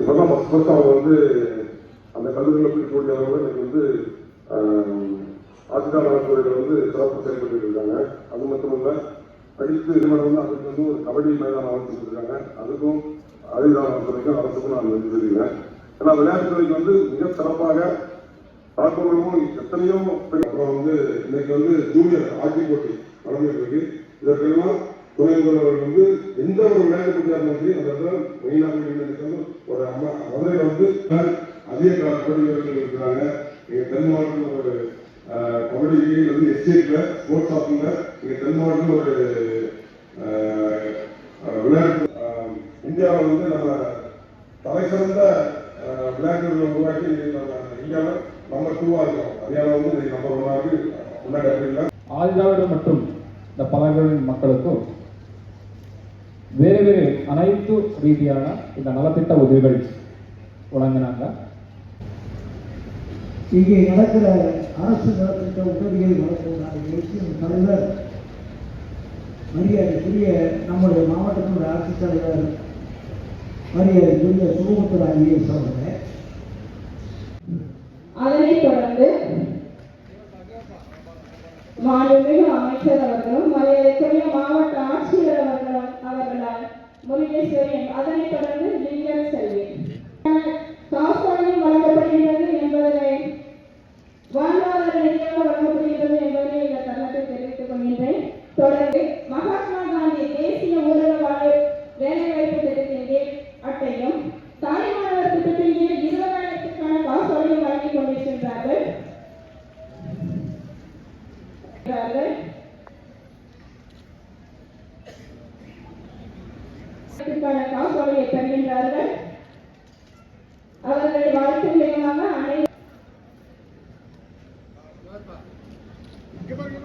இப்பதான் ஃபர்ஸ்ட் அவங்க அந்த கல்லூரியில் போய் போட்டியாளர்கள் இன்னைக்கு ஆசிரியர் நலத்துறையில் சிறப்பு செயல்பட்டு இருக்காங்க. அது மட்டும் இல்லை, படித்து நிறுவனம் அதுக்கு ஒரு கபடி மைதானம் அமைச்சிருக்காங்க. அதுக்கும் ஆசிரியர் நலத்துறைக்கும் அரசுக்கும் நான் நன்றி தெரிவிக்கிறேன். ஏன்னா விளையாட்டுத்துறைக்கு மிக சிறப்பாக தாக்கமும் எத்தனையோ அப்புறம் இன்னைக்கு ஜூனியர் ஹாக்கி போட்டி நடந்துட்டு இருக்கு. இதற்கெல்லாம் துணை முதல்வர்கள் எந்த ஒரு விளையாட்டு போட்டியாக இருந்தாலும் சரி அந்த இடத்துல மெயினாக ஒரு மதுரையில் அதிக கபடி வீரர்கள் இருக்கிறாங்க. எங்க தென் மாவட்டத்தில் ஒரு கபடி எஸ்டேட்ல ஸ்போர்ட்ஸ் ஆஃபீஸ்ல எங்க தென் மாவட்டத்தில் ஒரு விளையாட்டு இந்தியாவில் நம்ம தலை சிறந்த விளையாட்டுகளை உருவாக்கி இந்தியாவில் நம்பர் 2 இருக்கும். அதிகாரம் நம்பர் 1 முன்னாடி அப்படின்னா ஆதிதிராவிடர் மற்றும் இந்த பழங்குடியின மக்களுக்கும் வேறு வேறு அனைத்து ரீதியான இந்த நலத்திட்ட உதவிகள் வழங்கினாங்க. இங்கே நடக்கிற அரசு நலத்திட்ட உதவிகள் நடக்கிற தலைவர் மரியாதைக்குரிய நம்முடைய மாவட்டத்தினுடைய ஆட்சித்தலைவர் மரியாதைக்குரிய சுகமுத்திர ஐஏஎஸ் அவர்கள், அதனைத் தொடர்ந்து மாண்புமிகு அமைச்சர் அவர்களும் மரியாதைக்குரிய மாவட்ட ஆட்சியர் அவர்களால் முருகேஸ்வரன், அதனைத் தொடர்ந்து லிங்கல் செல்வி காசோலையும் வழங்கப்படுகிறது என்பதனை வாழ்வாதார ரீதியாக வழங்கப்படுகிறது என்பதனை இந்த தருணத்தில் தெரிவித்துக் கொள்கின்றேன். தொடர்ந்து மகாத்மா காந்தி தேசிய ஊரக வேலைவாய்ப்பு திட்டத்தின் கீழ் அட்டையும் தாய்மானவர் திட்டத்தின் கீழ் 20,000க்கான காசோலையும் வழங்கிக் கொண்டிருக்கின்றார்கள். காசோலையை பெறுகின்றார்கள். அவர்களை வாழ்க்கை வேகமாக அனைத்து இங்க பாருங்க